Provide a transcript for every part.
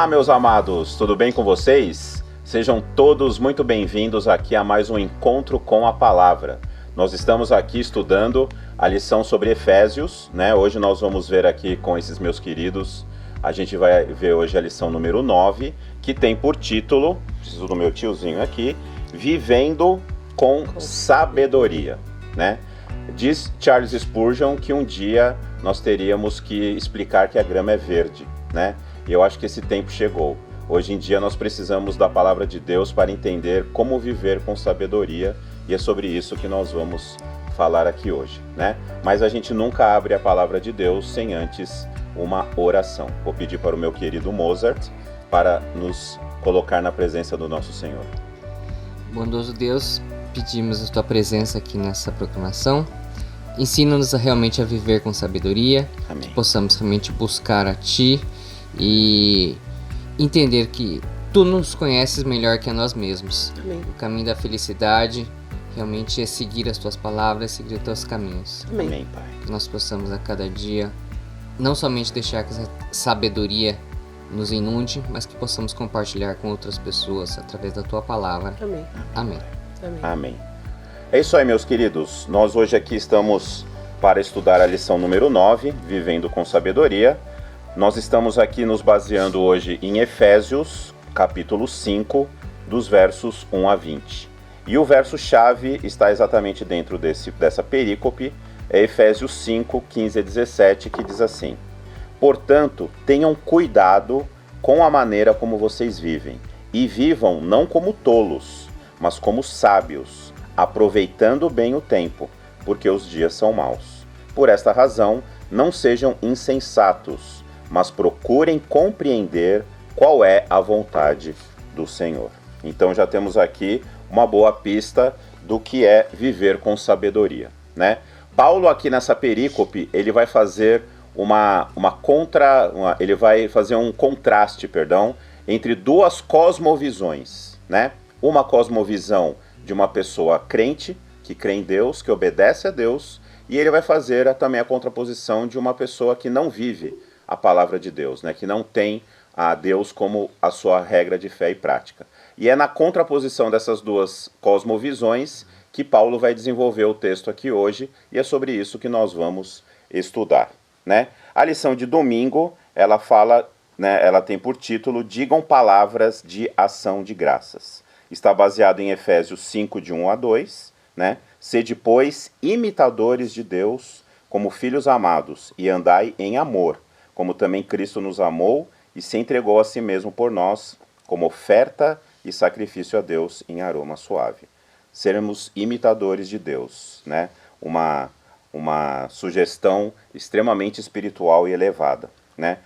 Olá, meus amados, tudo bem com vocês? Sejam todos muito bem-vindos aqui a mais um Encontro com a Palavra. Nós estamos aqui estudando a lição sobre Efésios, né? Hoje nós vamos ver aqui com esses meus queridos, a gente vai ver hoje a lição número 9, que tem por título, preciso do meu tiozinho aqui, Vivendo com Sabedoria, né? Diz Charles Spurgeon que um dia nós teríamos que explicar que a grama é verde, né? E eu acho que esse tempo chegou. Hoje em dia nós precisamos da palavra de Deus para entender como viver com sabedoria, e é sobre isso que nós vamos falar aqui hoje, né? Mas a gente nunca abre a palavra de Deus sem antes uma oração. Vou pedir para o meu querido Mozart para nos colocar na presença do nosso Senhor. Bondoso Deus, pedimos a Tua presença aqui nessa proclamação. Ensina-nos realmente a viver com sabedoria. Amém. Que possamos realmente buscar a Ti e entender que Tu nos conheces melhor que a nós mesmos. Amém. O caminho da felicidade realmente é seguir as Tuas palavras, seguir os Teus caminhos. Amém. Amém, Pai. Que nós possamos a cada dia não somente deixar que essa sabedoria nos inunde, mas que possamos compartilhar com outras pessoas através da Tua palavra. Amém. Amém. Amém. Amém. É isso aí, meus queridos. Nós hoje aqui estamos para estudar a lição número 9, Vivendo com Sabedoria. Nós estamos aqui nos baseando hoje em Efésios, capítulo 5, dos versos 1 a 20. E o verso-chave está exatamente dentro dessa perícope, é Efésios 5, 15 a 17, que diz assim: Portanto, tenham cuidado com a maneira como vocês vivem, e vivam não como tolos, mas como sábios, aproveitando bem o tempo, porque os dias são maus. Por esta razão, não sejam insensatos, mas procurem compreender qual é a vontade do Senhor. Então já temos aqui uma boa pista do que é viver com sabedoria, né? Paulo aqui nessa perícope, ele vai fazer ele vai fazer um contraste, entre duas cosmovisões, né? Uma cosmovisão de uma pessoa crente, que crê em Deus, que obedece a Deus, e ele vai fazer também a contraposição de uma pessoa que não vive a palavra de Deus, né? Que não tem a Deus como a sua regra de fé e prática. E é na contraposição dessas duas cosmovisões que Paulo vai desenvolver o texto aqui hoje, e é sobre isso que nós vamos estudar, né? A lição de domingo, ela fala, né, ela tem por título Digam Palavras de Ação de Graças. Está baseado em Efésios 5, de 1 a 2, né? Sede, pois, imitadores de Deus, como filhos amados, e andai em amor, como também Cristo nos amou e se entregou a si mesmo por nós, como oferta e sacrifício a Deus em aroma suave. Sermos imitadores de Deus, né? Uma sugestão extremamente espiritual e elevada, né?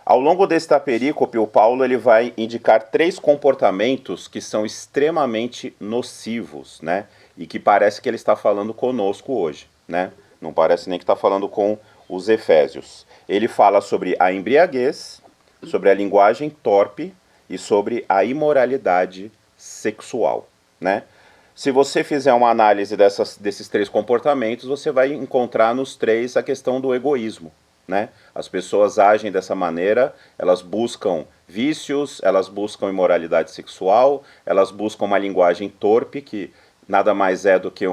Ao longo desta perícope, o Paulo ele vai indicar 3 comportamentos que são extremamente nocivos, né? E que parece que ele está falando conosco hoje, né? Não parece nem que está falando com os efésios. Ele fala sobre a embriaguez, sobre a linguagem torpe e sobre a imoralidade sexual, né? Se você fizer uma análise desses 3 comportamentos, você vai encontrar nos 3 a questão do egoísmo, né? As pessoas agem dessa maneira, elas buscam vícios, elas buscam imoralidade sexual, elas buscam uma linguagem torpe, que nada mais é do que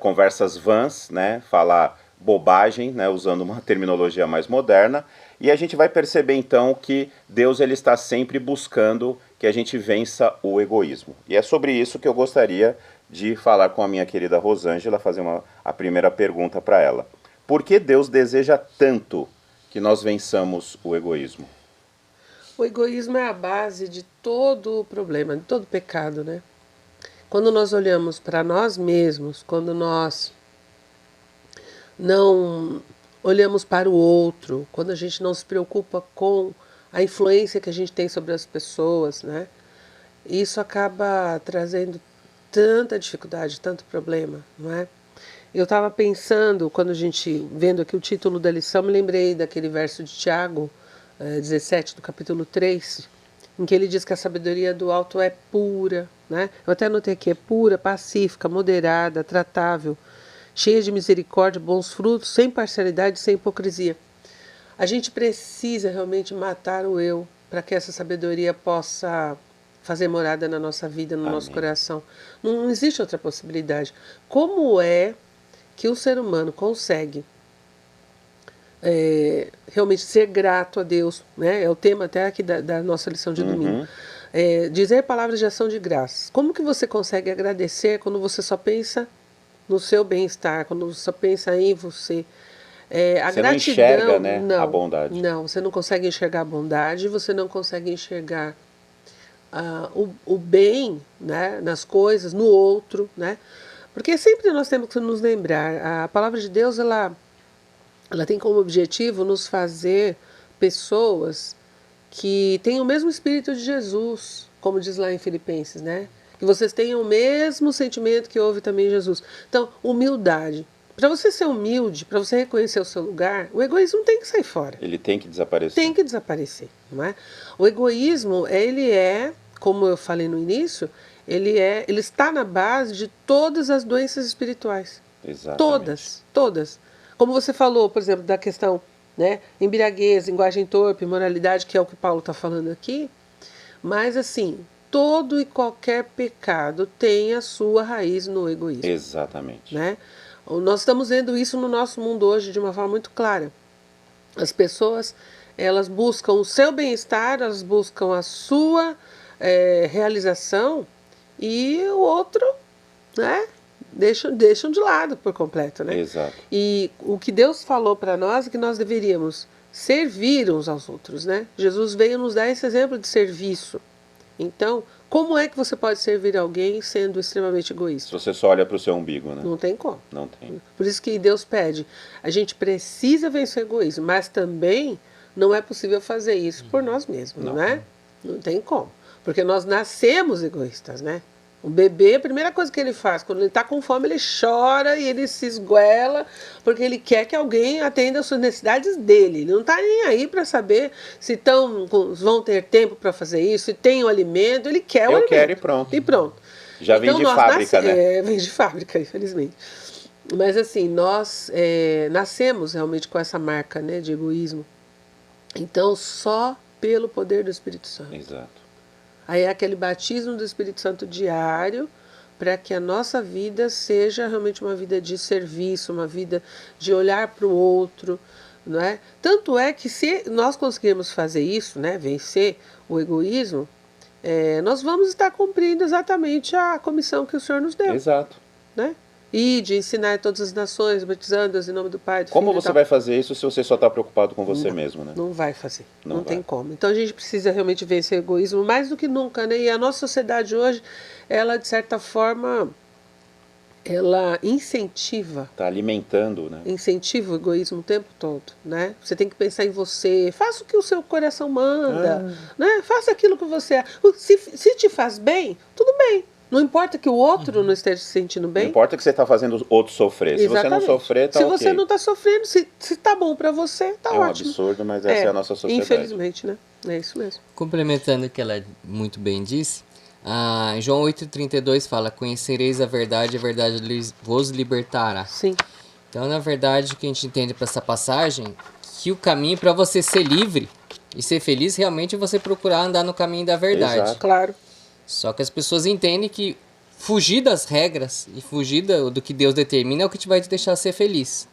conversas vãs, né? Falar bobagem, né? Usando uma terminologia mais moderna. E a gente vai perceber então que Deus ele está sempre buscando que a gente vença o egoísmo. E é sobre isso que eu gostaria de falar com a minha querida Rosângela, fazer a primeira pergunta para ela. Por que Deus deseja tanto que nós vençamos o egoísmo? O egoísmo é a base de todo o problema, de todo o pecado, né? Quando nós olhamos para nós mesmos, quando nós não olhamos para o outro, quando a gente não se preocupa com a influência que a gente tem sobre as pessoas, né? Isso acaba trazendo tanta dificuldade, tanto problema, não é? Eu estava pensando, quando a gente, vendo aqui o título da lição, me lembrei daquele verso de Tiago, 17, do capítulo 3, em que ele diz que a sabedoria do alto é pura, né? Eu até anotei aqui, é pura, pacífica, moderada, tratável, cheia de misericórdia, bons frutos, sem parcialidade, sem hipocrisia. A gente precisa realmente matar o eu, para que essa sabedoria possa fazer morada na nossa vida, no nosso coração. Não existe outra possibilidade. Como é que o ser humano consegue realmente ser grato a Deus, né? É o tema até aqui da nossa lição de domingo. Dizer palavras de ação de graças. Como que você consegue agradecer quando você só pensa no seu bem-estar, quando você só pensa em você? A você gratidão, não enxerga, né, a bondade. Não, você não consegue enxergar a bondade, você não consegue enxergar o bem, né, nas coisas, no outro, né? Porque sempre nós temos que nos lembrar, a palavra de Deus, ela tem como objetivo nos fazer pessoas que têm o mesmo espírito de Jesus, como diz lá em Filipenses, né? Que vocês tenham o mesmo sentimento que houve também em Jesus. Então, humildade. Para você ser humilde, para você reconhecer o seu lugar, o egoísmo tem que sair fora. Ele tem que desaparecer. Tem que desaparecer, não é? O egoísmo, ele é, como eu falei no início, ele está na base de todas as doenças espirituais. Exatamente. Todas. Como você falou, por exemplo, da questão, né, embriaguez, linguagem torpe, imoralidade, que é o que Paulo está falando aqui. Mas assim, todo e qualquer pecado tem a sua raiz no egoísmo. Exatamente. Né? Nós estamos vendo isso no nosso mundo hoje de uma forma muito clara. As pessoas, elas buscam o seu bem-estar, elas buscam a sua realização, e o outro, né, deixam de lado por completo, né? Exato. E o que Deus falou para nós é que nós deveríamos servir uns aos outros, né? Jesus veio nos dar esse exemplo de serviço. Então, como é que você pode servir alguém sendo extremamente egoísta? Se você só olha para o seu umbigo, né? Não tem como. Não tem. Por isso que Deus pede, a gente precisa vencer o egoísmo, mas também não é possível fazer isso por nós mesmos, né? Não tem como. Porque nós nascemos egoístas, né? O bebê, a primeira coisa que ele faz, quando ele está com fome, ele chora e ele se esguela, porque ele quer que alguém atenda as suas necessidades dele. Ele não está nem aí para saber se vão ter tempo para fazer isso, se tem o alimento, ele quer o alimento. Eu quero e pronto. E pronto. Já vem de fábrica, né? Vem de fábrica, infelizmente. Mas assim, nós nascemos realmente com essa marca, né, de egoísmo. Então, só pelo poder do Espírito Santo. Exato. Aí é aquele batismo do Espírito Santo diário, para que a nossa vida seja realmente uma vida de serviço, uma vida de olhar para o outro, não é? Tanto é que se nós conseguirmos fazer isso, né, vencer o egoísmo, nós vamos estar cumprindo exatamente a comissão que o Senhor nos deu. Exato. Né? E de ensinar todas as nações, batizando-as em nome do Pai, do Filho. Como você vai fazer isso se você só está preocupado com você mesmo, né? Não vai fazer. Não vai. Tem como. Então a gente precisa realmente vencer o egoísmo mais do que nunca, né? E a nossa sociedade hoje, ela de certa forma, ela incentiva. Está alimentando, né? Incentiva o egoísmo o tempo todo, né? Você tem que pensar em você, faça o que o seu coração manda, né? Faça aquilo que você... Se te faz bem, tudo bem. Não importa que o outro não esteja se sentindo bem. Não importa que você está fazendo o outro sofrer. Exatamente. Se você não sofrer, tá ok. Se você não está sofrendo, se está bom para você, está ótimo. É um absurdo, mas essa é a nossa sociedade. Infelizmente, né? É isso mesmo. Complementando o que ela muito bem disse, João 8,32 fala: conhecereis a verdade vos libertará. Sim. Então, na verdade, o que a gente entende para essa passagem, que o caminho para você ser livre e ser feliz, realmente é você procurar andar no caminho da verdade. Exato. Claro. Só que as pessoas entendem que fugir das regras e fugir do que Deus determina é o que vai te deixar ser feliz.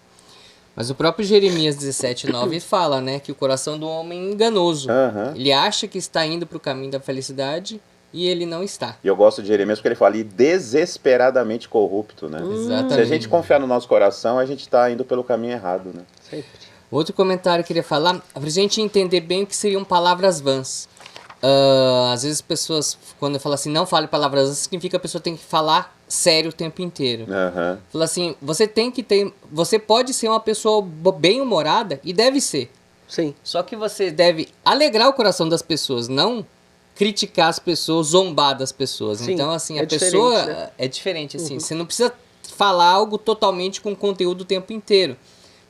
Mas o próprio Jeremias 17,9 fala, né, que o coração do homem é enganoso. Ele acha que está indo para o caminho da felicidade e ele não está. E eu gosto de Jeremias porque ele fala, e desesperadamente corrupto, né? Exatamente. Se a gente confiar no nosso coração, a gente está indo pelo caminho errado, né? Sempre. Outro comentário que eu queria falar, para a gente entender bem o que seriam palavras vãs. Às vezes as pessoas, quando eu falo assim, não fale palavras vãs, significa que a pessoa tem que falar sério o tempo inteiro. Fala assim, você pode ser uma pessoa bem-humorada e deve ser. Sim. Só que você deve alegrar o coração das pessoas, não criticar as pessoas, zombar das pessoas. Sim, Então, assim, é a pessoa né? é diferente, assim. Você não precisa falar algo totalmente com conteúdo o tempo inteiro.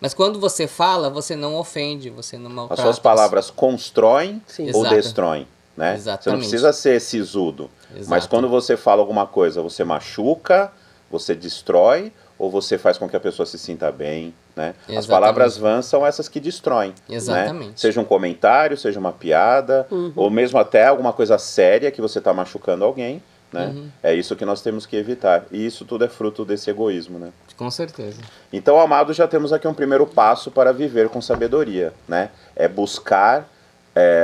Mas quando você fala, você não ofende, você não maltrata. As suas palavras constroem ou Exato. destroem, né? Exatamente. Você não precisa ser sisudo. Exato. Mas quando você fala alguma coisa, você machuca, você destrói, ou você faz com que a pessoa se sinta bem, né? Exatamente. As palavras vãs são essas que destroem. Exatamente. Né? Seja um comentário, seja uma piada, ou mesmo até alguma coisa séria que você está machucando alguém, né? É isso que nós temos que evitar. E isso tudo é fruto desse egoísmo, né? Com certeza. Então, amados, já temos aqui um primeiro passo para viver com sabedoria, né? É buscar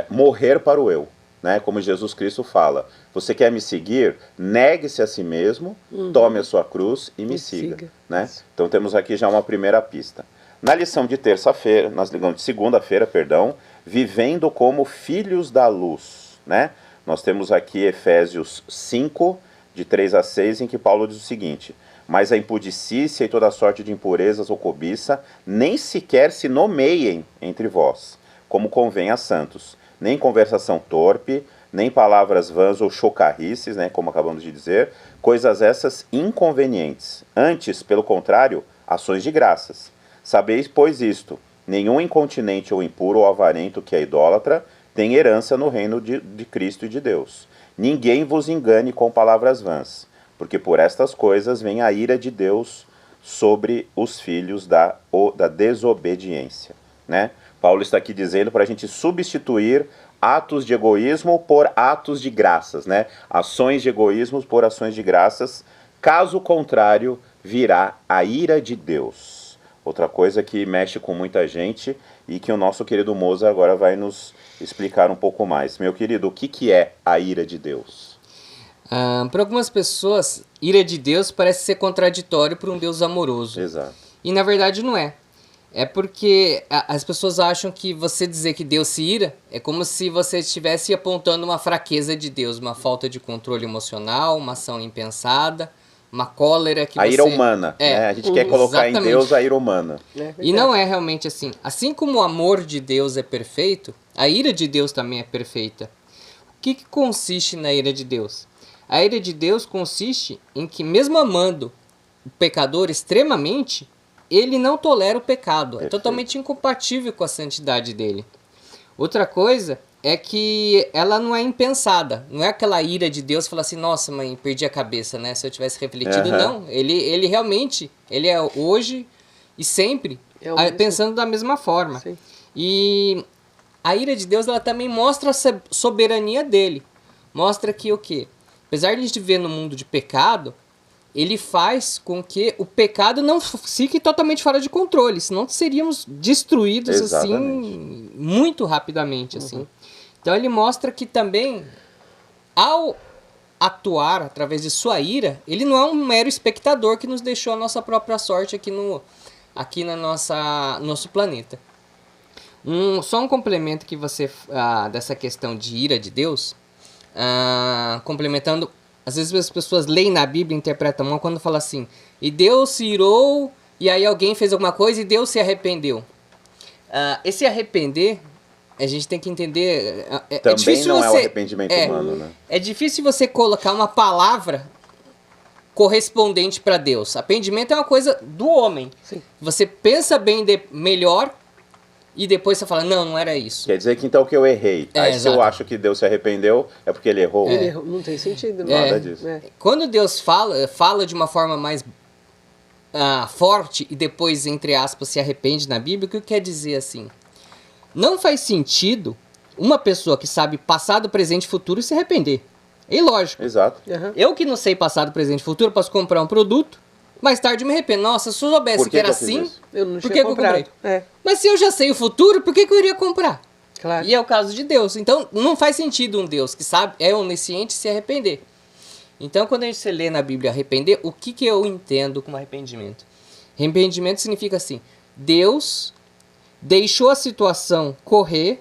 morrer para o eu, né? Como Jesus Cristo fala. Você quer me seguir? Negue-se a si mesmo, tome a sua cruz e me siga. Né? Então temos aqui já uma primeira pista. Na lição de terça-feira, de segunda-feira, perdão, vivendo como filhos da luz, né? Nós temos aqui Efésios 5, de 3 a 6, em que Paulo diz o seguinte: mas a impudicícia e toda sorte de impurezas ou cobiça nem sequer se nomeiem entre vós, como convém a santos, nem conversação torpe, nem palavras vãs ou chocarrices, né, como acabamos de dizer, coisas essas inconvenientes. Antes, pelo contrário, ações de graças. Sabeis, pois, isto: nenhum incontinente ou impuro ou avarento que é idólatra tem herança no reino de Cristo e de Deus. Ninguém vos engane com palavras vãs, porque por estas coisas vem a ira de Deus sobre os filhos da desobediência. Né? Paulo está aqui dizendo para a gente substituir atos de egoísmo por atos de graças, né? Ações de egoísmo por ações de graças. Caso contrário, virá a ira de Deus. Outra coisa que mexe com muita gente e que o nosso querido Moza agora vai nos explicar um pouco mais. Meu querido, o que é a ira de Deus? Para algumas pessoas, ira de Deus parece ser contraditório para um Deus amoroso. Exato. E na verdade não é. É porque as pessoas acham que você dizer que Deus se ira é como se você estivesse apontando uma fraqueza de Deus, uma falta de controle emocional, uma ação impensada, uma cólera que a ira humana, né? A gente quer colocar em Deus a ira humana. E não é realmente assim. Assim como o amor de Deus é perfeito, a ira de Deus também é perfeita. O que consiste na ira de Deus? A ira de Deus consiste em que, mesmo amando o pecador extremamente, ele não tolera o pecado. É totalmente incompatível com a santidade dele. Outra coisa é que ela não é impensada. Não é aquela ira de Deus que fala assim: nossa, mãe, perdi a cabeça, né? Se eu tivesse refletido. Não. Ele realmente, ele é hoje e sempre pensando da mesma forma. Sim. E a ira de Deus, ela também mostra a soberania dele. Mostra que o quê? Apesar de a gente viver no mundo de pecado, ele faz com que o pecado não fique totalmente fora de controle, senão seríamos destruídos assim muito rapidamente. Assim. Então ele mostra que também, ao atuar através de sua ira, ele não é um mero espectador que nos deixou a nossa própria sorte aqui no nosso planeta. Só um complemento que você dessa questão de ira de Deus, complementando. Às vezes as pessoas leem na Bíblia e interpretam mal quando fala assim: e Deus se irou, e aí alguém fez alguma coisa e Deus se arrependeu. Esse arrepender, a gente tem que entender... Também não é o arrependimento humano, né? É difícil você colocar uma palavra correspondente para Deus. Arrependimento é uma coisa do homem. Sim. Você pensa bem melhor... E depois você fala: não era isso. Quer dizer que então que eu errei. Aí se eu acho que Deus se arrependeu, é porque ele errou. Ele errou. Não tem sentido. Nada disso. Quando Deus fala de uma forma mais forte e depois, entre aspas, se arrepende na Bíblia, o que quer dizer assim? Não faz sentido uma pessoa que sabe passado, presente e futuro se arrepender. É ilógico. Exato. Eu que não sei passado, presente e futuro, posso comprar um produto, mais tarde me arrependo. Nossa, se eu soubesse que era assim, por que eu comprei? Mas se eu já sei o futuro, por que eu iria comprar? Claro. E é o caso de Deus. Então, não faz sentido um Deus que sabe, é onisciente, se arrepender. Então, quando a gente lê na Bíblia arrepender, o que eu entendo como arrependimento? Arrependimento significa assim: Deus deixou a situação correr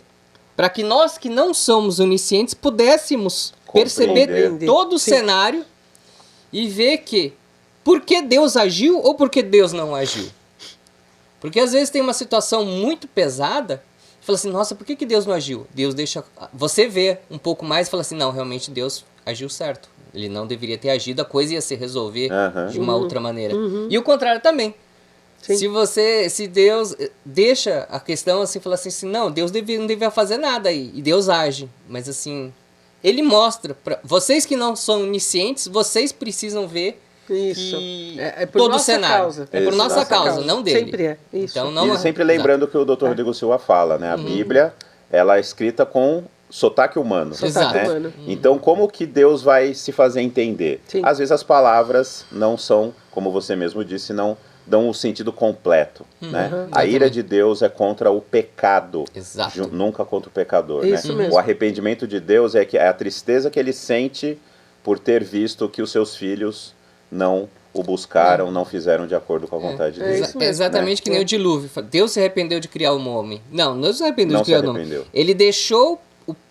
para que nós que não somos oniscientes pudéssemos perceber todo o cenário e ver que por que Deus agiu ou por que Deus não agiu? Porque às vezes tem uma situação muito pesada e fala assim: nossa, por que Deus não agiu? Deus deixa... Você vê um pouco mais e fala assim: não, realmente Deus agiu certo. Ele não deveria ter agido, a coisa ia se resolver de uma outra maneira. E o contrário também. Sim. Se Deus deixa a questão assim, fala assim, não, Deus não devia fazer nada aí. E Deus age. Mas assim, ele mostra, vocês que não são oniscientes, vocês precisam ver Isso. que É por todo o nossa cenário. causa. É por nossa causa, não dele. Sempre é. Isso. Então, não E sempre lembrando que o Dr. Rodrigo Silva fala, né? A Bíblia, ela é escrita com sotaque humano. Sotaque né? humano. Então, como que Deus vai se fazer entender? Sim. Às vezes as palavras não são, como você mesmo disse, não dão o sentido completo. Né? A ira de Deus é contra o pecado, Exato. nunca contra o pecador. Isso né? mesmo. O arrependimento de Deus é a tristeza que ele sente por ter visto que os seus filhos não o buscaram, não fizeram de acordo com a vontade de Deus. isso mesmo, Exatamente que nem o dilúvio. Deus se arrependeu de criar um homem. Não se arrependeu Não de criar se um homem. arrependeu. Ele deixou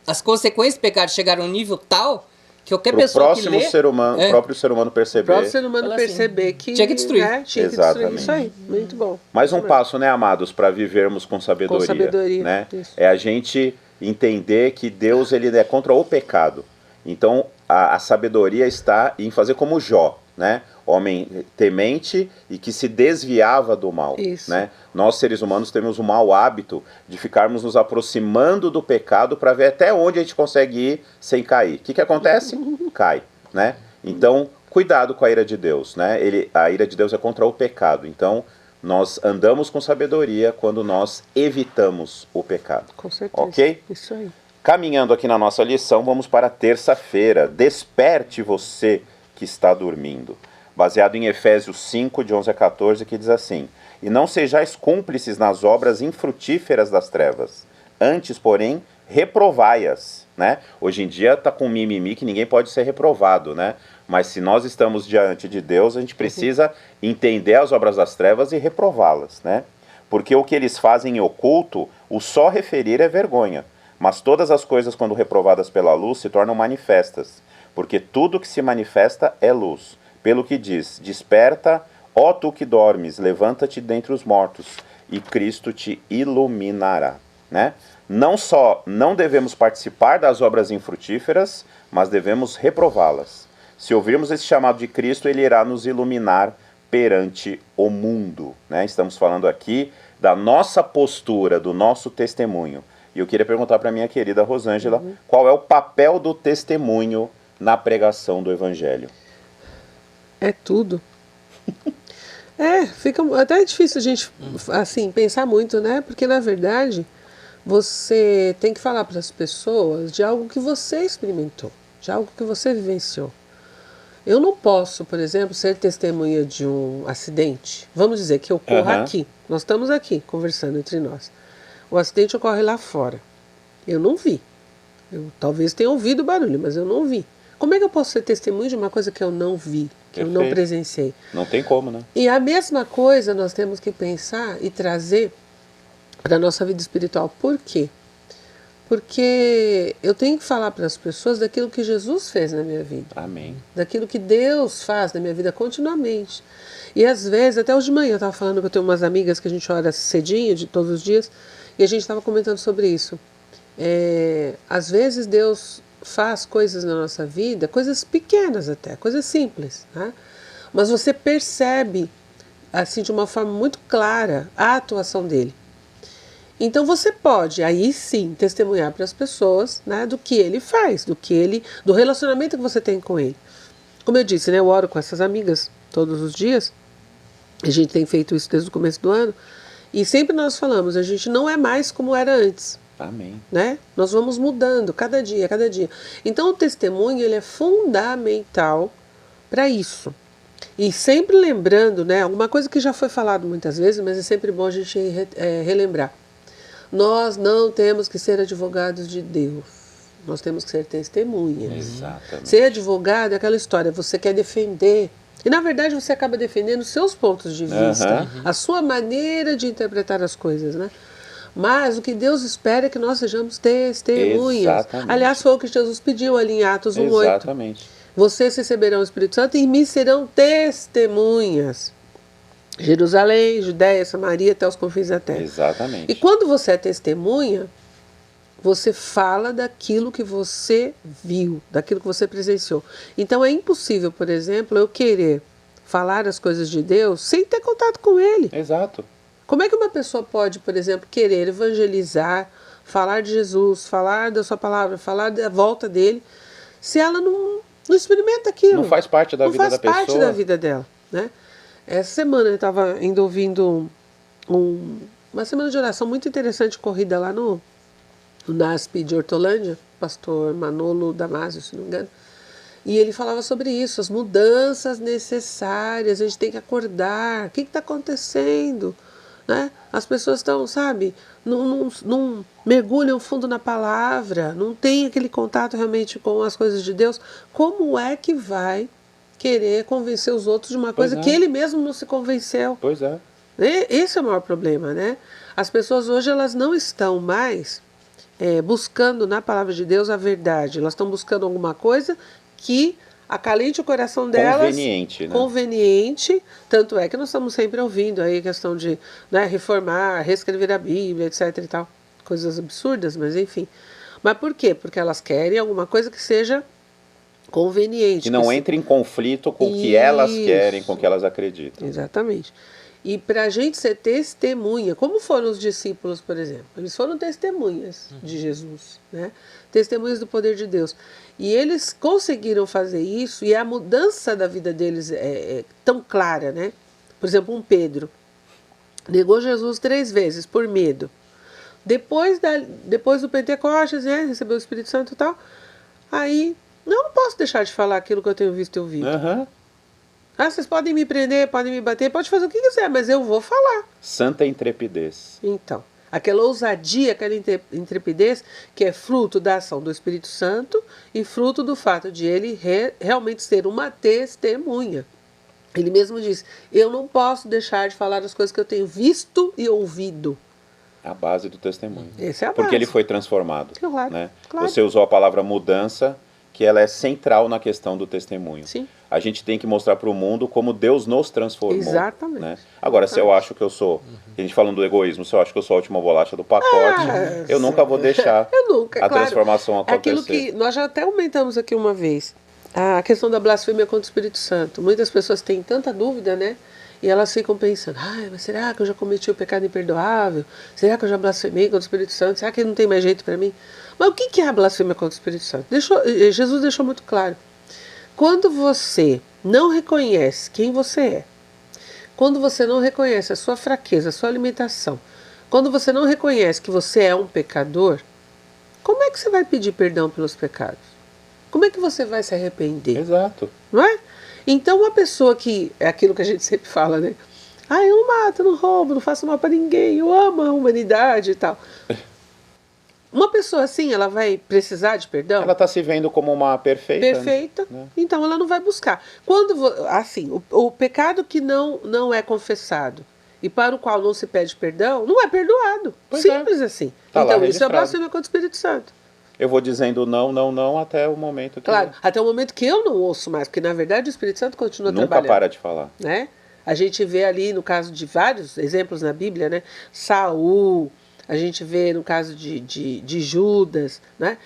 as consequências do pecado chegaram a um nível tal que qualquer Para o pessoa que próximo lê... ser humano, próprio ser humano O perceber. próprio ser humano Fala assim, perceber que... tinha que destruir. Né, tinha que Exatamente. destruir. Isso aí. Muito bom. Mais Isso um mesmo. passo, né, amados, para vivermos com sabedoria. Com sabedoria, Né? isso. É a gente entender que Deus ele é contra o pecado. Então, a sabedoria está em fazer como Jó, né? Homem temente e que se desviava do mal. Isso. Né? Nós, seres humanos, temos o mau hábito de ficarmos nos aproximando do pecado para ver até onde a gente consegue ir sem cair. O que acontece? Cai. Né? Então, cuidado com a ira de Deus. Né? A ira de Deus é contra o pecado. Então, nós andamos com sabedoria quando nós evitamos o pecado. Com certeza. Ok? Isso aí. Caminhando aqui na nossa lição, vamos para a terça-feira. Desperte você que está dormindo. Baseado em Efésios 5, de 11 a 14, que diz assim: E não sejais cúmplices nas obras infrutíferas das trevas. Antes, porém, reprovai-as. Né? Hoje em dia está com mimimi que ninguém pode ser reprovado, né? Mas se nós estamos diante de Deus, a gente precisa entender as obras das trevas e reprová-las, né? Porque o que eles fazem em oculto, o só referir é vergonha. Mas todas as coisas, quando reprovadas pela luz, se tornam manifestas. Porque tudo que se manifesta é luz. Pelo que diz: Desperta, ó tu que dormes, levanta-te dentre os mortos, e Cristo te iluminará. Né? Não só não devemos participar das obras infrutíferas, mas devemos reprová-las. Se ouvirmos esse chamado de Cristo, ele irá nos iluminar perante o mundo. Né? Estamos falando aqui da nossa postura, do nosso testemunho. E eu queria perguntar para a minha querida Rosângela, qual é o papel do testemunho na pregação do Evangelho? É tudo. Fica até difícil a gente assim, pensar muito, né? Porque, na verdade, você tem que falar para as pessoas de algo que você experimentou, de algo que você vivenciou. Eu não posso, por exemplo, ser testemunha de um acidente. Vamos dizer que ocorra aqui. Nós estamos aqui, conversando entre nós. O acidente ocorre lá fora. Eu não vi. Eu talvez tenha ouvido o barulho, mas eu não vi. Como é que eu posso ser testemunha de uma coisa que eu não vi, que eu não presenciei? Não tem como, né? E a mesma coisa nós temos que pensar e trazer para a nossa vida espiritual. Por quê? Porque eu tenho que falar para as pessoas daquilo que Jesus fez na minha vida. Amém. Daquilo que Deus faz na minha vida continuamente. E às vezes, até hoje de manhã eu estava falando que eu tenho umas amigas que a gente ora cedinho, de todos os dias, e a gente estava comentando sobre isso. Às vezes Deus faz coisas na nossa vida, coisas pequenas até, coisas simples, né? Mas você percebe, assim, de uma forma muito clara, a atuação dele. Então você pode, aí sim, testemunhar para as pessoas, né, do que ele faz, do relacionamento que você tem com ele. Como eu disse, né, eu oro com essas amigas todos os dias, a gente tem feito isso desde o começo do ano, e sempre nós falamos, a gente não é mais como era antes. Amém. Né? Nós vamos mudando cada dia, cada dia. Então o testemunho ele é fundamental para isso. E sempre lembrando, né, alguma coisa que já foi falado muitas vezes, mas é sempre bom a gente relembrar. Nós não temos que ser advogados de Deus. Nós temos que ser testemunhas. Exatamente. Ser advogado é aquela história, você quer defender. E na verdade você acaba defendendo os seus pontos de vista, a sua maneira de interpretar as coisas, né? Mas o que Deus espera é que nós sejamos testemunhas. Exatamente. Aliás, foi o que Jesus pediu ali em Atos 1:8. Exatamente. Vocês receberão o Espírito Santo e em mim serão testemunhas. Jerusalém, Judéia, Samaria, até os confins da terra. Exatamente. E quando você é testemunha, você fala daquilo que você viu, daquilo que você presenciou. Então é impossível, por exemplo, eu querer falar as coisas de Deus sem ter contato com Ele. Exato. Como é que uma pessoa pode, por exemplo, querer evangelizar, falar de Jesus, falar da sua palavra, falar da volta dele, se ela Não experimenta aquilo. Não faz parte da vida da pessoa. Não faz parte da vida dela, né? Essa semana eu estava indo ouvindo uma semana de oração muito interessante, corrida lá no NASP de Hortolândia, pastor Manolo Damasio, se não me engano. E ele falava sobre isso, as mudanças necessárias, a gente tem que acordar. O que está acontecendo? Né? As pessoas estão, sabe, não mergulham fundo na palavra, não tem aquele contato realmente com as coisas de Deus. Como é que vai querer convencer os outros de uma coisa que ele mesmo não se convenceu? Pois é. Esse é o maior problema, né? As pessoas hoje elas não estão mais buscando na palavra de Deus a verdade. Elas estão buscando alguma coisa que acalente o coração delas. Conveniente, né? Conveniente. Tanto é que nós estamos sempre ouvindo aí a questão de, né, reformar, reescrever a Bíblia, etc e tal. Coisas absurdas, mas enfim. Mas por quê? Porque elas querem alguma coisa que seja conveniente. Que não entre em conflito com o que elas querem, com o que elas acreditam. Exatamente. E para a gente ser testemunha, como foram os discípulos, por exemplo? Eles foram testemunhas de Jesus, né? Testemunhas do poder de Deus. E eles conseguiram fazer isso, e a mudança da vida deles é tão clara, né? Por exemplo, um Pedro negou Jesus 3 vezes por medo. Depois do Pentecostes, né? Recebeu o Espírito Santo e tal. Aí, não posso deixar de falar aquilo que eu tenho visto e ouvido. Vocês podem me prender, podem me bater, pode fazer o que quiser, mas eu vou falar. Santa intrepidez. Então, aquela ousadia, aquela intrepidez que é fruto da ação do Espírito Santo e fruto do fato de ele realmente ser uma testemunha. Ele mesmo diz, eu não posso deixar de falar as coisas que eu tenho visto e ouvido. A base do testemunho. Essa é a Porque base. ele foi transformado. Claro, Né? claro. Você usou a palavra mudança, que ela é central na questão do testemunho. Sim. A gente tem que mostrar para o mundo como Deus nos transformou. Exatamente. Né? Agora, se eu acho que eu sou, a gente falando do egoísmo, se eu acho que eu sou a última bolacha do pacote, eu nunca vou deixar a transformação acontecer. É aquilo que nós já até aumentamos aqui uma vez, a questão da blasfêmia contra o Espírito Santo. Muitas pessoas têm tanta dúvida, né? E elas ficam pensando, mas será que eu já cometi o pecado imperdoável? Será que eu já blasfemei contra o Espírito Santo? Será que não tem mais jeito para mim? Mas o que é a blasfêmia contra o Espírito Santo? Jesus deixou muito claro. Quando você não reconhece quem você é, quando você não reconhece a sua fraqueza, a sua limitação, quando você não reconhece que você é um pecador, como é que você vai pedir perdão pelos pecados? Como é que você vai se arrepender? Exato. Não é? Então uma pessoa que, é aquilo que a gente sempre fala, né? Eu não mato, não roubo, não faço mal para ninguém, eu amo a humanidade e tal. Uma pessoa assim, ela vai precisar de perdão? Ela está se vendo como uma perfeita. Perfeita, né? Então ela não vai buscar. Quando, assim, o pecado que não é confessado e para o qual não se pede perdão, não é perdoado. Simples assim. Tá então isso é blasfêmia contra o Espírito Santo. Eu vou dizendo não até o momento que... Claro, até o momento que eu não ouço mais, porque na verdade o Espírito Santo continua trabalhando. Nunca para de falar. Né? A gente vê ali no caso de vários exemplos na Bíblia, né? Saul, a gente vê no caso de Judas, né?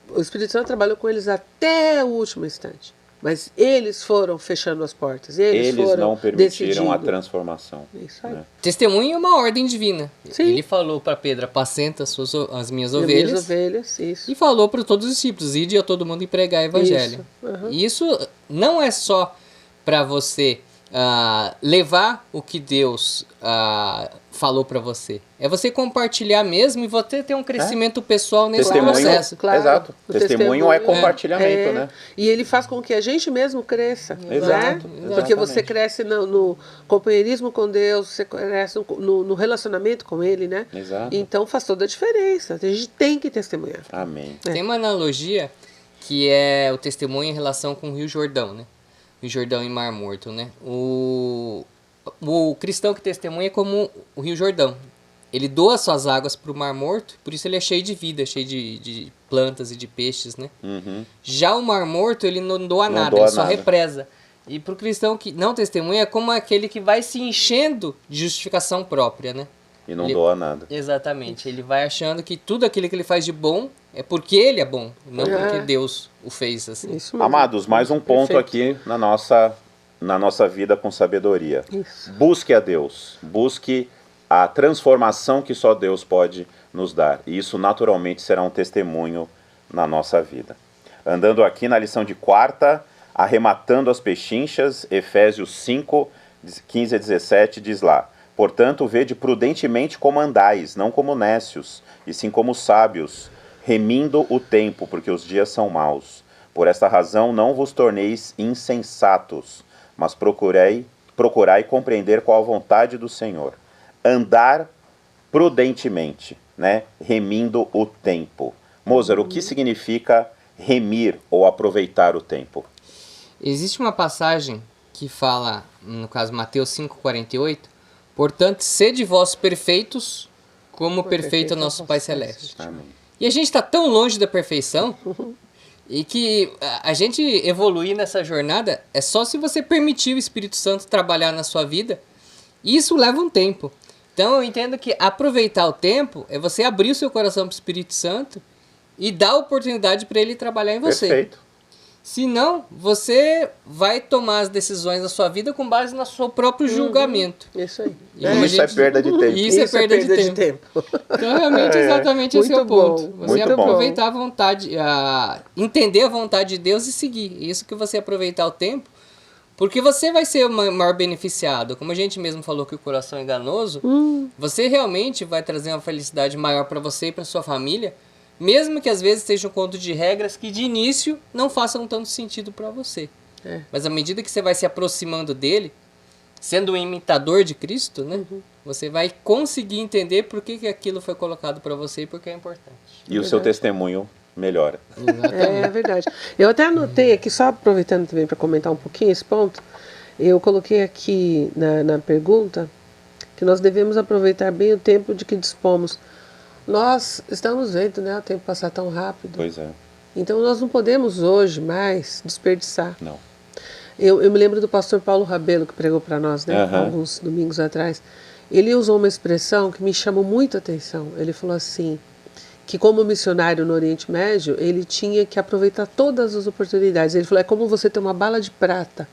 O Espírito Santo trabalhou com eles até o último instante. Mas eles foram fechando as portas. Eles foram não permitiram decidindo a transformação. Isso aí. Né? Testemunho é uma ordem divina. Sim. Ele falou para Pedro, apacenta as minhas ovelhas. Minhas ovelhas, isso. E falou para todos os discípulos, ide a todo mundo e pregar o evangelho. E isso não é só para você levar o que Deus falou para você. É você compartilhar mesmo e você ter um crescimento pessoal nesse processo. Claro, exato. Testemunho é compartilhamento, né? E ele faz com que a gente mesmo cresça. Exato. Né? Porque você cresce no companheirismo com Deus, você cresce no relacionamento com Ele, né? Exato. Então faz toda a diferença. A gente tem que testemunhar. Amém. Tem uma analogia que é o testemunho em relação com o Rio Jordão, né? Rio Jordão e Mar Morto, né? O cristão que testemunha é como o Rio Jordão. Ele doa suas águas para o Mar Morto, por isso ele é cheio de vida, cheio de plantas e de peixes, né? Já o Mar Morto, ele não doa nada, ele só represa. E para o cristão que não testemunha, é como aquele que vai se enchendo de justificação própria, né? E não doa nada. Exatamente. Ele vai achando que tudo aquilo que ele faz de bom é porque ele é bom, não porque Deus o fez assim. Isso mesmo. Amados, mais um ponto aqui na nossa vida com sabedoria. Isso. Busque a Deus. Busque a transformação que só Deus pode nos dar. E isso naturalmente será um testemunho na nossa vida. Andando aqui na lição de quarta, arrematando as pechinchas, Efésios 5, 15 a 17, diz lá: portanto, vede prudentemente como andais, não como nécios, e sim como sábios, remindo o tempo, porque os dias são maus. Por esta razão não vos torneis insensatos, mas procurai compreender qual a vontade do Senhor. Andar prudentemente, né? Remindo o tempo. Mozart, o que significa remir ou aproveitar o tempo? Existe uma passagem que fala, no caso Mateus 5,48, portanto, sede vós perfeitos, como perfeito é nosso Pai Celeste. Amém. E a gente está tão longe da perfeição e que a gente evoluir nessa jornada é só se você permitir o Espírito Santo trabalhar na sua vida. E isso leva um tempo. Então eu entendo que aproveitar o tempo é você abrir o seu coração para o Espírito Santo e dar oportunidade para ele trabalhar em você. Perfeito. Senão, você vai tomar as decisões da sua vida com base no seu próprio julgamento. Isso aí. E como a Isso é gente- perda de tempo. Isso é perda de tempo. Então, realmente, exatamente esse é o Muito bom, ponto. Você muito bom. aproveitar a vontade, entender a vontade de Deus e seguir. Isso que você aproveitar o tempo, porque você vai ser o maior beneficiado. Como a gente mesmo falou que o coração é enganoso, você realmente vai trazer uma felicidade maior para você e para sua família, mesmo que às vezes seja um conto de regras que de início não façam tanto sentido para você. É. Mas à medida que você vai se aproximando dele, sendo um imitador de Cristo, né? Você vai conseguir entender por que aquilo foi colocado para você e por que é importante. E o seu testemunho melhora. É verdade. Eu até anotei aqui, só aproveitando também para comentar um pouquinho esse ponto, eu coloquei aqui na pergunta que nós devemos aproveitar bem o tempo de que dispomos. Nós estamos vendo, né, o tempo passar tão rápido. Pois é. Então nós não podemos hoje mais desperdiçar. Não. Eu me lembro do pastor Paulo Rabelo, que pregou para nós, né, Aham. alguns domingos atrás. Ele usou uma expressão que me chamou muito a atenção. Ele falou assim, que como missionário no Oriente Médio, ele tinha que aproveitar todas as oportunidades. Ele falou, é como você ter uma bala de prata.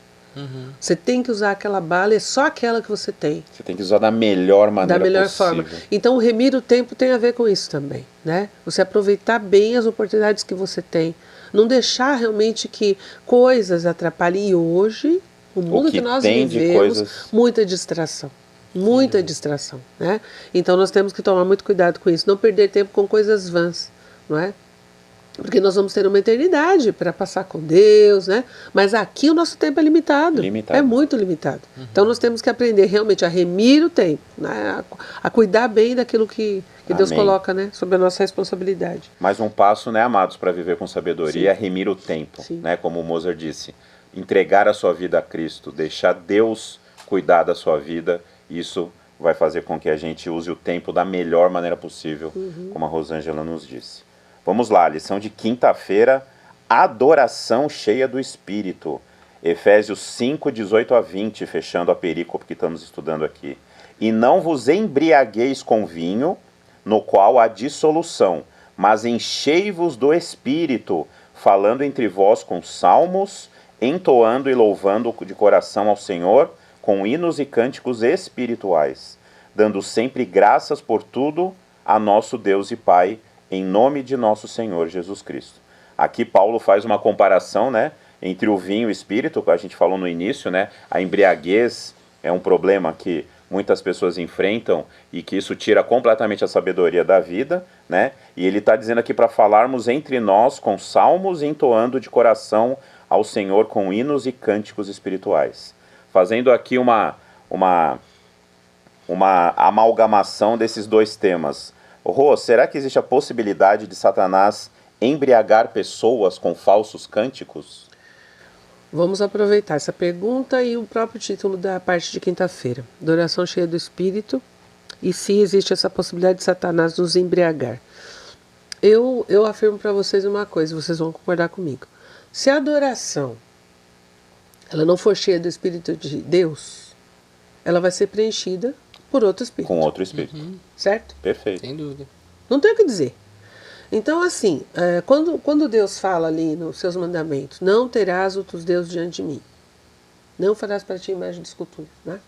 Você tem que usar aquela bala, é só aquela que você tem. Você tem que usar da melhor maneira Da melhor possível. forma. Então, o remir o tempo tem a ver com isso também, né? Você aproveitar bem as oportunidades que você tem. Não deixar realmente que coisas atrapalhem. E hoje, o mundo que que nós tem de vivemos, coisas- muita distração. Muita distração, né? Então, nós temos que tomar muito cuidado com isso. Não perder tempo com coisas vãs, não é? Porque nós vamos ter uma eternidade para passar com Deus, né? Mas aqui o nosso tempo é limitado. Limitado. É muito limitado. Então nós temos que aprender realmente a remir o tempo, né? A cuidar bem daquilo que Deus Amém. coloca, né? Sob a nossa responsabilidade. Mais um passo, né, amados, para viver com sabedoria, é remir o tempo, Sim. né, como o Mozart disse. Entregar a sua vida a Cristo, deixar Deus cuidar da sua vida, isso vai fazer com que a gente use o tempo da melhor maneira possível, como a Rosângela nos disse. Vamos lá, lição de quinta-feira, adoração cheia do Espírito. Efésios 5, 18 a 20, fechando a perícope que estamos estudando aqui. E não vos embriagueis com vinho, no qual há dissolução, mas enchei-vos do Espírito, falando entre vós com salmos, entoando e louvando de coração ao Senhor, com hinos e cânticos espirituais, dando sempre graças por tudo a nosso Deus e Pai, em nome de nosso Senhor Jesus Cristo. Aqui Paulo faz uma comparação, né, entre o vinho e o espírito, que a gente falou no início, né, a embriaguez é um problema que muitas pessoas enfrentam e que isso tira completamente a sabedoria da vida, né, e ele está dizendo aqui para falarmos entre nós com salmos, entoando de coração ao Senhor com hinos e cânticos espirituais. Fazendo aqui uma amalgamação desses dois temas. Rô, será que existe a possibilidade de Satanás embriagar pessoas com falsos cânticos? Vamos aproveitar essa pergunta e o próprio título da parte de quinta-feira. Adoração cheia do Espírito e se existe essa possibilidade de Satanás nos embriagar. Eu afirmo para vocês uma coisa, vocês vão concordar comigo. Se a adoração ela não for cheia do Espírito de Deus, ela vai ser preenchida por outro Espírito. Com outro espírito. Certo? Perfeito. Sem dúvida. Não tem o que dizer. Então, assim, quando Deus fala ali nos seus mandamentos, não terás outros deuses diante de mim, não farás para ti imagem de escultura, né?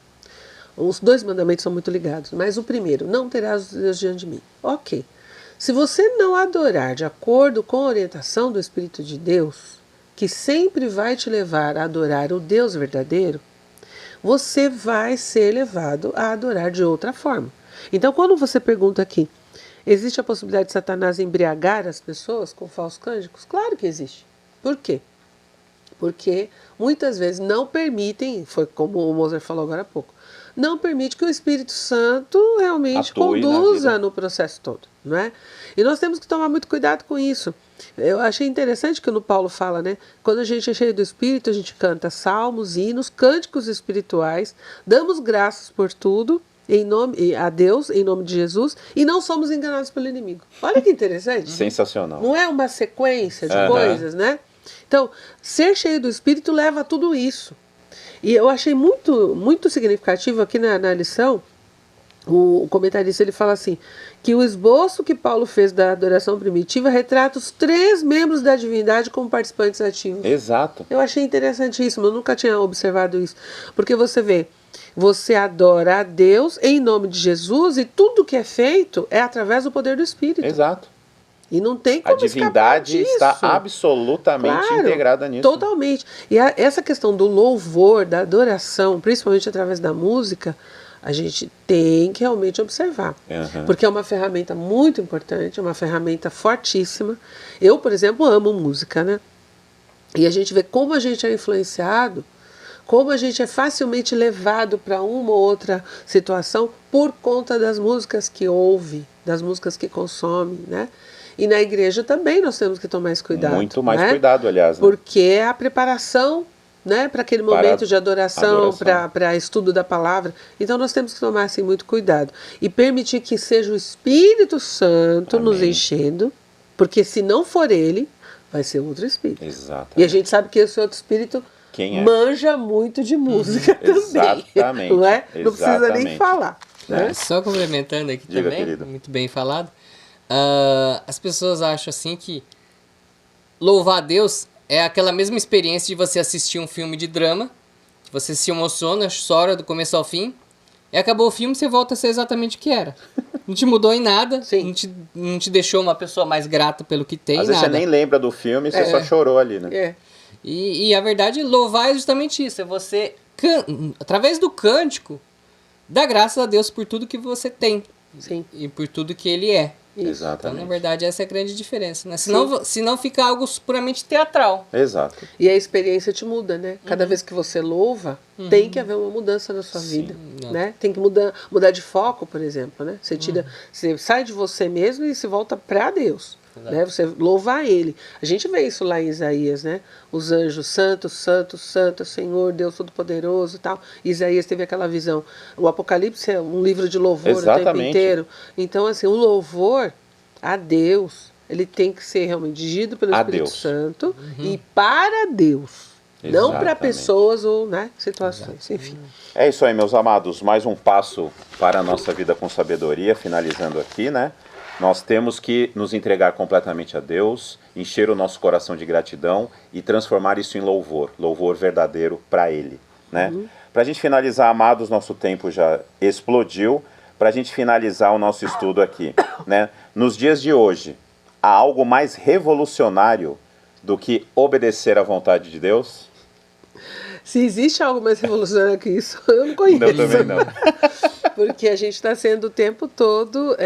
Os dois mandamentos são muito ligados, mas o primeiro, não terás outros deuses diante de mim. Ok. Se você não adorar de acordo com a orientação do Espírito de Deus, que sempre vai te levar a adorar o Deus verdadeiro, você vai ser levado a adorar de outra forma. Então, quando você pergunta aqui, existe a possibilidade de Satanás embriagar as pessoas com falsos cânticos? Claro que existe. Por quê? Porque muitas vezes não permitem, foi como o Mozart falou agora há pouco, não permite que o Espírito Santo realmente atue conduza no processo todo, não é? E nós temos que tomar muito cuidado com isso. Eu achei interessante que no Paulo fala, né? Quando a gente é cheio do Espírito, a gente canta salmos, hinos, cânticos espirituais, damos graças por tudo, em nome a Deus, em nome de Jesus, e não somos enganados pelo inimigo. Olha que interessante. Sensacional. Não é uma sequência de coisas, né? Então, ser cheio do Espírito leva a tudo isso. E eu achei muito significativo aqui na lição, o comentarista ele fala assim, que o esboço que Paulo fez da adoração primitiva retrata os 3 membros da divindade como participantes ativos. Exato. Eu achei interessantíssimo, eu nunca tinha observado isso. Porque você vê, você adora a Deus em nome de Jesus e tudo que é feito é através do poder do Espírito. Exato. E não tem como a divindade está absolutamente integrada nisso. Totalmente. E essa questão do louvor, da adoração, principalmente através da música, a gente tem que realmente observar. Porque é uma ferramenta muito importante, é uma ferramenta fortíssima. Eu, por exemplo, amo música, né? E a gente vê como a gente é influenciado, como a gente é facilmente levado para uma ou outra situação por conta das músicas que ouve, das músicas que consome, né? E na igreja também nós temos que tomar esse cuidado. Muito mais cuidado, aliás. Né? Porque é a preparação, né, para aquele momento de adoração. Para estudo da palavra. Então nós temos que tomar assim, muito cuidado. E permitir que seja o Espírito Santo nos enchendo, porque se não for ele, vai ser outro Espírito. Exatamente. E a gente sabe que esse outro Espírito manja muito de música também. Exatamente. Não é? Não precisa nem falar. Né? Só complementando aqui também, querido. Muito bem falado. As pessoas acham assim que louvar a Deus é aquela mesma experiência de você assistir um filme de drama, que você se emociona, chora do começo ao fim, e acabou o filme, você volta a ser exatamente o que era. Não te mudou em nada, não te deixou uma pessoa mais grata pelo que tem. Às vezes você nem lembra do filme, você só chorou ali, né? E a verdade, louvar é justamente isso, é você, através do cântico, dar graças a Deus por tudo que você tem. Sim. E por tudo que ele é. Exatamente. Então, na verdade, essa é a grande diferença, né? Senão fica algo puramente teatral. Exato. E a experiência te muda, né? Cada vez que você louva, tem que haver uma mudança na sua vida, né? Tem que mudar de foco, por exemplo, né? Você sai de você mesmo e se volta para Deus, né? Você louva a Ele. A gente vê isso lá em Isaías, né? Os anjos, santo, santo, santo, Senhor, Deus Todo-Poderoso e tal. Isaías teve aquela visão. O Apocalipse é um livro de louvor o tempo inteiro. Então, assim, o louvor a Deus, ele tem que ser realmente dirigido pelo Espírito Santo e para Deus. Não para pessoas ou situações, enfim. É isso aí, meus amados. Mais um passo para a nossa vida com sabedoria, finalizando aqui, né? Nós temos que nos entregar completamente a Deus, encher o nosso coração de gratidão e transformar isso em louvor verdadeiro para Ele, né? Para a gente finalizar, amados, nosso tempo já explodiu. Para a gente finalizar o nosso estudo aqui, né? Nos dias de hoje, há algo mais revolucionário do que obedecer à vontade de Deus? Se existe algo mais revolucionário que isso, eu não conheço. Eu também não. Porque a gente está sendo o tempo todo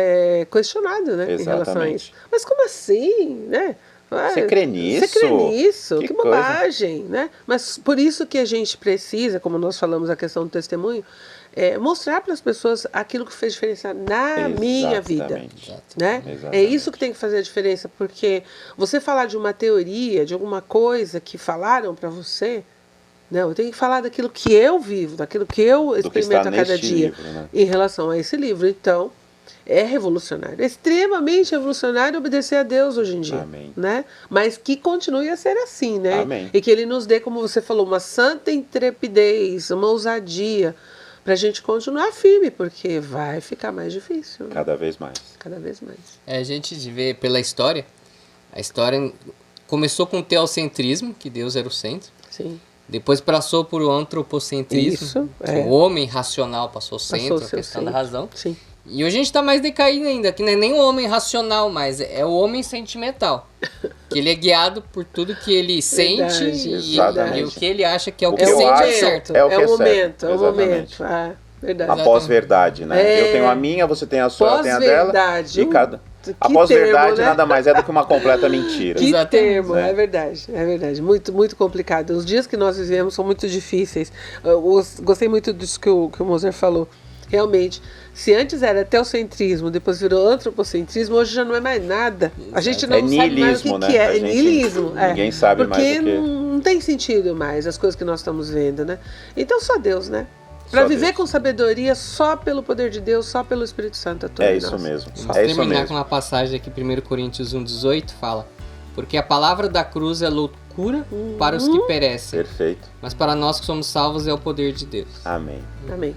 questionado, né, em relação a isso. Mas como assim, né? Você crê nisso? Você crê nisso? Que coisa. bobagem, né? Mas por isso que a gente precisa, como nós falamos a questão do testemunho, mostrar para as pessoas aquilo que fez diferença na minha vida. Né? É isso que tem que fazer a diferença, porque você falar de uma teoria, de alguma coisa que falaram para você, não, eu tenho que falar daquilo que eu vivo, daquilo que eu experimento a cada dia, livro, né? Em relação a esse livro. Então, é revolucionário, é extremamente revolucionário obedecer a Deus hoje em dia. Amém. Né? Mas que continue a ser assim, né? Amém. E que Ele nos dê, como você falou, uma santa intrepidez, uma ousadia, para a gente continuar firme, porque vai ficar mais difícil. Né? Cada vez mais. Cada vez mais. A gente vê pela história, a história começou com o teocentrismo, que Deus era o centro. Sim. Depois passou por o antropocentrismo, Isso, que o homem racional passou o centro, a questão da razão. Sim. E hoje a gente tá mais decaído ainda, que não é nem o homem racional mais, é o homem sentimental. Que ele é guiado por tudo que ele sente e o que ele acha que é o que sente certo. É o momento, é o momento. Verdade. A pós-verdade, né? Eu tenho a minha, você tem a sua, eu tenho a dela. E cada... A pós-verdade, né? Nada mais é do que uma completa mentira. Que termo, é verdade. Muito, muito complicado. Os dias que nós vivemos são muito difíceis. Gostei muito disso que o Moser falou. Realmente, se antes era teocentrismo, depois virou antropocentrismo, hoje já não é mais nada. A gente não sabe mais o que é. É niilismo. Ninguém sabe mais o que é. Porque não tem sentido mais as coisas que nós estamos vendo, né? Então só Deus, né? Para viver com sabedoria só pelo poder de Deus, só pelo Espírito Santo. É isso mesmo. Vamos terminar com uma passagem aqui, 1 Coríntios 1,18, fala: porque a palavra da cruz é loucura para os que perecem. Perfeito. Mas para nós que somos salvos é o poder de Deus. Amém. Amém.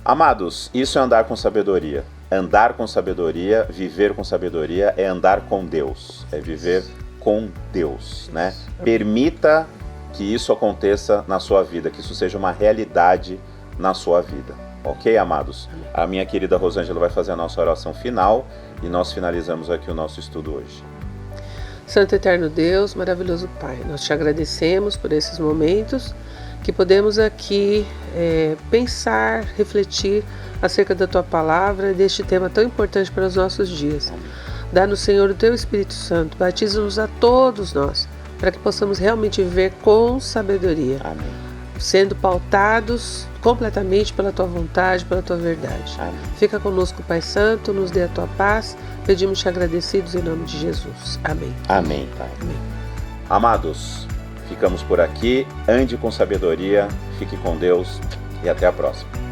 Amados, isso é andar com sabedoria. Andar com sabedoria, viver com sabedoria é andar com Deus. É viver com Deus, né? Permita que isso aconteça na sua vida, que isso seja uma realidade na sua vida. Ok, amados? A minha querida Rosângela vai fazer a nossa oração final e nós finalizamos aqui o nosso estudo hoje. Santo Eterno Deus, maravilhoso Pai, nós te agradecemos por esses momentos que podemos aqui pensar, refletir acerca da Tua Palavra e deste tema tão importante para os nossos dias. Dá-nos, Senhor, o Teu Espírito Santo, batiza-nos a todos nós, para que possamos realmente viver com sabedoria. Amém. Sendo pautados completamente pela Tua vontade, pela Tua verdade. Amém. Fica conosco, Pai Santo, nos dê a Tua paz. Pedimos-te agradecidos em nome de Jesus. Amém. Amém, Pai. Amém. Amados, ficamos por aqui. Ande com sabedoria, fique com Deus e até a próxima.